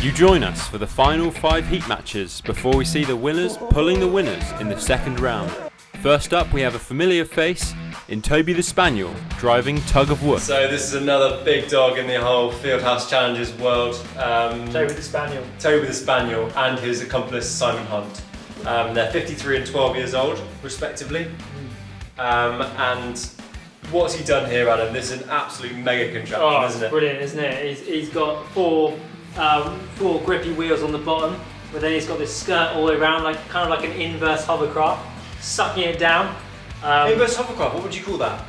You join us for the final 5 heat matches before we see the winners pulling the winners in the second round. First up, we have a familiar face in Toby the Spaniel driving Tug of Wood. So this is another big dog in the whole Fieldhouse Challenges world. Toby the Spaniel. Toby the Spaniel and his accomplice Simon Hunt. They're 53 and 12 years old, respectively. And what's he done here, Adam? This is an absolute mega contraption, isn't it? Brilliant, isn't it? He's got four grippy wheels on the bottom, but then he's got this skirt all the way around, like kind of like an inverse hovercraft, sucking it down. Inverse hovercraft, what would you call that?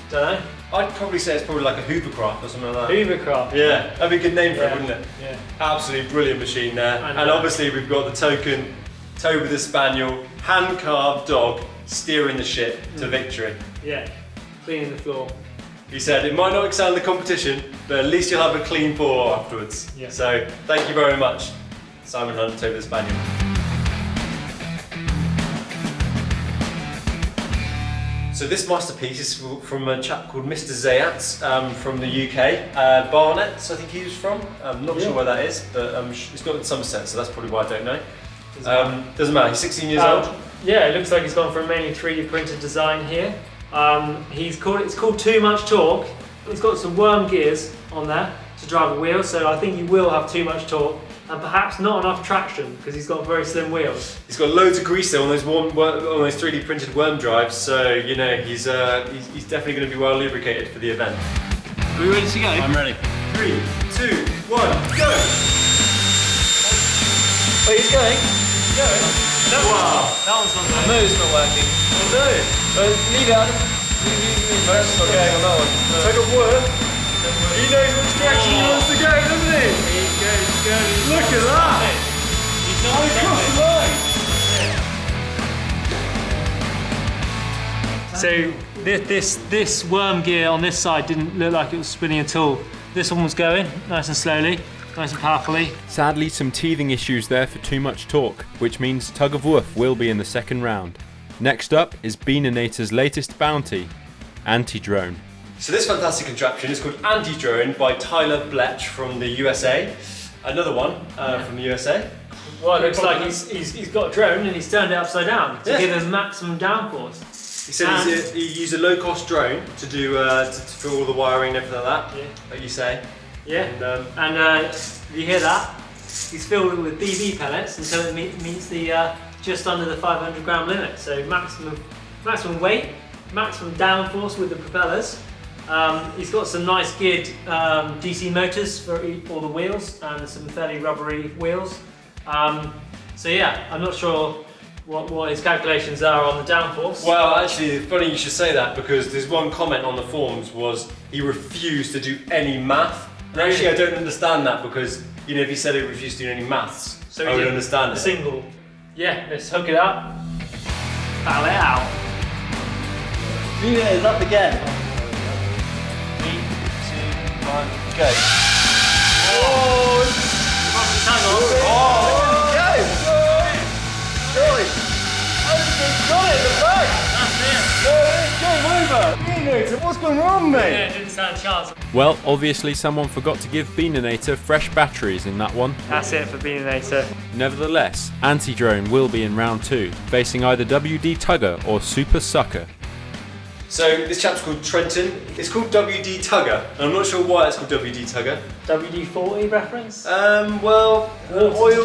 Don't know. I'd probably say it's probably like a hoovercraft or something like that. Hoovercraft. Yeah, that'd be a good name for it, wouldn't it? Yeah. Absolutely brilliant machine there. And obviously we've got the token Toby the Spaniel, hand-carved dog, steering the ship to victory. Yeah, cleaning the floor. He said it might not excel in the competition, but at least you'll have a clean paw afterwards. Yeah. So thank you very much, Simon Hunt, Toby the Spaniel. So this masterpiece is from a chap called Mr. Zayat from the UK, Barnet, I think he was from. I'm not sure where that is, but he's got it in Somerset, so that's probably why I don't know. Doesn't matter, he's 16 years old. Yeah, it looks like he's gone for a mainly 3D printed design here. It's called Too Much Torque. It's got some worm gears on there to drive the wheel, so I think he will have too much torque and perhaps not enough traction because he's got very slim wheels. He's got loads of grease though on those 3D printed worm drives, so you know he's definitely going to be well lubricated for the event. Are we ready to go? I'm ready. 3, 2, 1, go! Oh, he's going. He's going. Wow, that one's not going. No, it's not working. Oh no! Leave it out. No, it's not going on that one. Tug of Wood. He knows which direction he wants to go, doesn't he? He's going. Look at that! He's not Across the line! So this worm gear on this side didn't look like it was spinning at all. This one was going nice and slowly, nice and powerfully. Sadly, some teething issues there for too much torque, which means Tug of Wood will be in the second round. Next up is Beaninator's latest bounty, Anti-Drone. So this fantastic contraption is called Anti-Drone by Tyler Bletch from the USA. Another one from the USA. Well, it looks like he's got a drone and he's turned it upside down to give him maximum downforce. He said he used a low-cost drone to do for all the wiring and everything like that. Yeah. Like you say. Yeah. And you hear that? He's filled it with BB pellets until it meets the just under the 500 gram limit. So maximum weight, maximum downforce with the propellers. He's got some nice geared DC motors for all the wheels and some fairly rubbery wheels. So yeah, I'm not sure what his calculations are on the downforce. Well, actually, it's funny you should say that because there's one comment on the forums was he refused to do any math. And actually, I don't understand that because you know if he said he refused to do any maths, so I would understand it. Single. Yeah, let's hook it up. Battle it out. Yeah, it's up again. 3, 2, 1, Go. Oh! hang on. Oh! Go! Joy! Got it, the back! That's it. Game over! Beaninator, what's going on, mate? Yeah, didn't stand a chance. Well, obviously someone forgot to give Beaninator fresh batteries in that one. That's it for Beaninator. Nevertheless, Anti-Drone will be in round 2, facing either WD Tugger or Super Sucker. So this chap's called Trenton. It's called WD Tugger, and I'm not sure why it's called WD Tugger. WD-40 reference? Well, oil.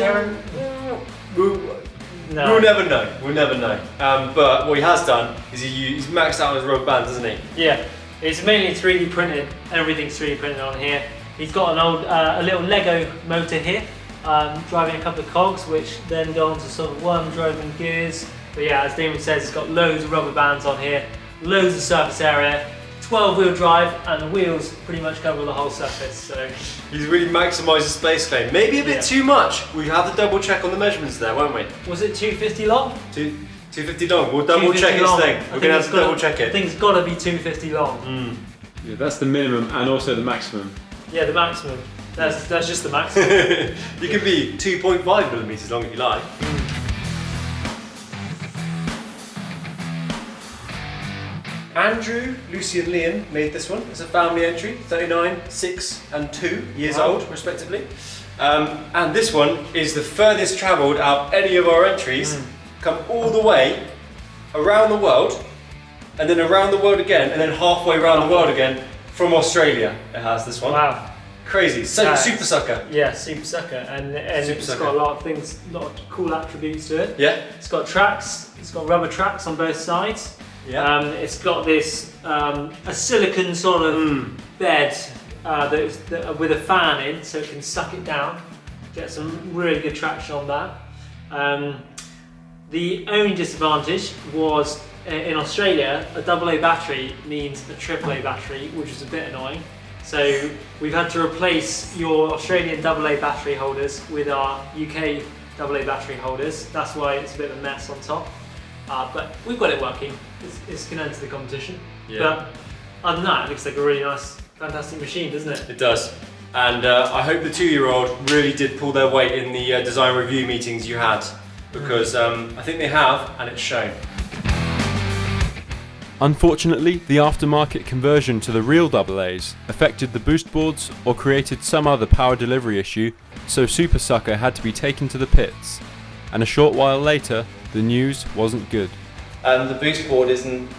No. We'll never know. We'll never know. But what he has done is he's maxed out his rubber bands, hasn't he? Yeah, it's mainly 3D printed. Everything's 3D printed on here. He's got an old, a little Lego motor here, driving a couple of cogs, which then go onto sort of worm-driven gears. But yeah, as Damon says, it's got loads of rubber bands on here, loads of surface area, 12-wheel drive, and the wheels pretty much cover the whole surface. So he's really maximised his space claim. Maybe a bit too much. We have to double check on the measurements there, won't we? Was it 250 long? 250 long. We'll double check his thing. We're gonna have to double check it. I think it's got to be 250 long. Yeah, that's the minimum and also the maximum. Yeah, the maximum. That's just the maximum. You can be 2.5 millimetres long if you like. Andrew, Lucy and Liam made this one. It's a family entry, 39, 6 and 2 years old respectively. And this one is the furthest travelled out of any of our entries. Come all the way around the world, and then around the world again, and then halfway around the world again from Australia. It has this one. Wow. Crazy. So, Super Sucker. Yeah, Super Sucker. And Super it's Sucker. got a lot of things, a lot of cool attributes to it. Yeah. It's got tracks, it's got rubber tracks on both sides. Yeah. It's got this, a silicon sort of bed with a fan in, so it can suck it down. Get some really good traction on that. The only disadvantage was in Australia, a AA battery means a AAA battery, which is a bit annoying. So we've had to replace your Australian AA battery holders with our UK AA battery holders. That's why it's a bit of a mess on top. But we've got it working. It's going to enter the competition. Yeah. But other than that, it looks like a really nice, fantastic machine, doesn't it? It does. And I hope the 2-year-old really did pull their weight in the design review meetings you had, because I think they have, and it's shown. Unfortunately, the aftermarket conversion to the real AA's affected the boost boards or created some other power delivery issue, so Super Sucker had to be taken to the pits. And a short while later, the news wasn't good. The boost board isn't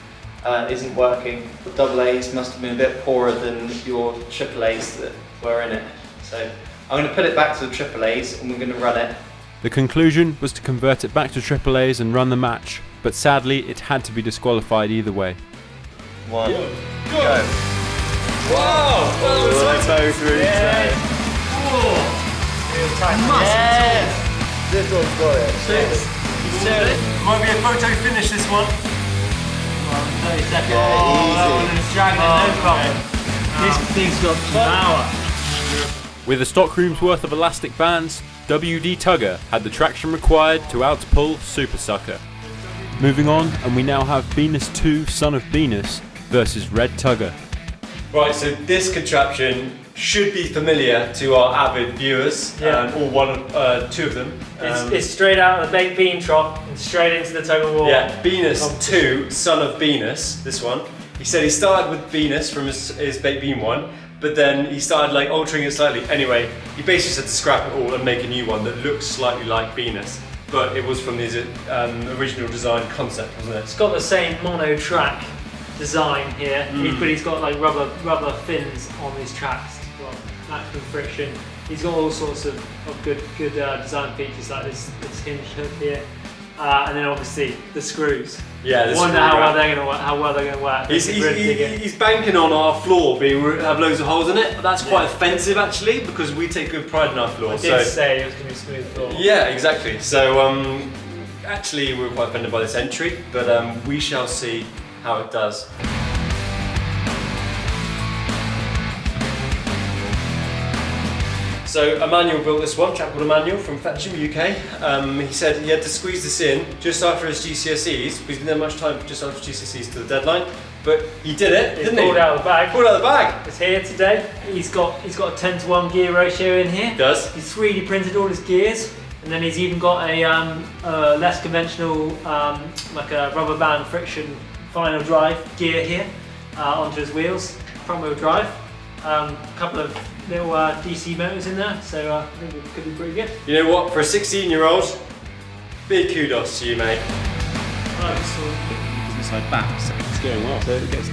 working. The AA's must have been a bit poorer than your AAA's that were in it. So I'm going to put it back to the AAA's and we're going to run it. The conclusion was to convert it back to AAA's and run the match, but sadly it had to be disqualified either way. One, go. Wow! Both really Yeah. This one's got it. Might be a photo finish this one. 30 seconds. Yeah, that easy. one is dragging no problem. This thing's got power. With a stockroom's worth of elastic bands, WD Tugger had the traction required to outpull Super Sucker. Moving on, and we now have Venus 2, Son of Venus, versus Red Tugger. Right, so this contraption should be familiar to our avid viewers, Yeah. or two of them. It's straight out of the baked bean trough and straight into the Tug of War. Yeah, Venus 2, Son of Venus, this one. He said he started with Venus from his baked bean one, but then he started like altering it slightly. Anyway, he basically said to scrap it all and make a new one that looks slightly like Venus, but it was from his original design concept, wasn't it? It's got the same mono track design here, but he's got like rubber fins on his tracks. Well, maximum friction. He's got all sorts of good design features like this hinge hook here, and then obviously the screws. Yeah, I wonder how well they're going to work. He's banking on our floor have loads of holes in it, but that's quite offensive actually, because we take good pride in our floor. I did say it was going to be smooth floor. Yeah, exactly. So actually we were quite offended by this entry, but we shall see how it does. So Emmanuel built this one, a chap called Emmanuel from Fetcham, UK. He said he had to squeeze this in just after his GCSEs, because he didn't have much time just after GCSEs to the deadline. But he did it, didn't he? Pulled out of the bag. Pulled out of the bag. It's here today. He's got a 10:1 gear ratio in here. He does. He's 3D printed all his gears, and then he's even got a less conventional, like a rubber band friction final drive gear here onto his wheels, front wheel drive. A couple of little DC motors in there, so I think it could be pretty good. You know what? For a 16-year-old, big kudos to you, mate. It's like back, so it's going well. So it gets.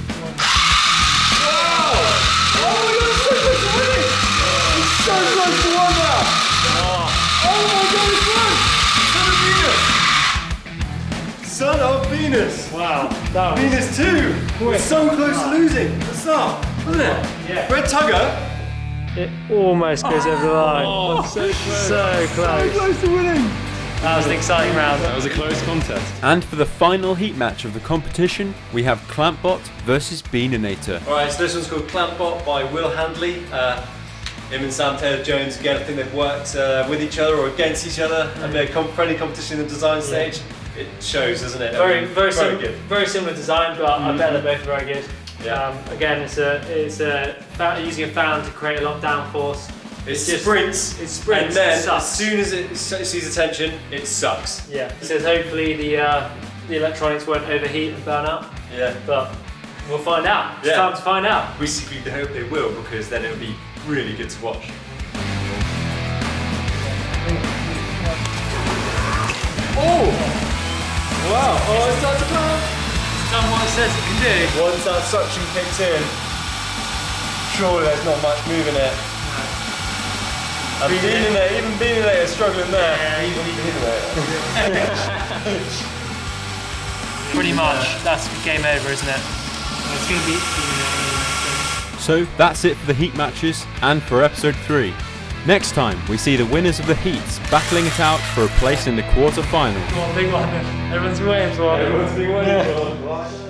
Son of Venus! Wow, that was Venus 2! We're so close to losing at the start, wasn't it? Yeah. Red Tugger! It almost goes over the line. Oh, so close. So close. Close to winning! That was an exciting round. That was a close contest. And for the final heat match of the competition, we have Clampbot versus Beaninator. Alright, so this one's called Clampbot by Will Handley. Him and Sam Taylor-Jones, again, I think they've worked with each other or against each other. A bit of friendly competition in the design stage. It shows, doesn't it? Very good. very similar design, but I bet they're both very good. Yeah. Again, it's using a fan to create a lot of downforce. It sprints, and then it sucks. as soon as it sees attention, it sucks. Yeah. It says hopefully the electronics won't overheat and burn up, Yeah. but We'll find out. It's Yeah. time to find out. We secretly hope they will, because then it'll be really good to watch. Oh! Wow! Oh, it's starting to come! It's done what it says it can do. Once that suction kicks in, surely there's not much moving it. Even Beaninator is struggling there. Even Beaninator. Pretty much. That's game over, isn't it? It's going to be. So that's it for the heat matches and for episode 3. Next time we see the winners of the heats battling it out for a place in the quarter-final. Come on, big one. Everyone's been waiting for it. Everyone's been waiting for it.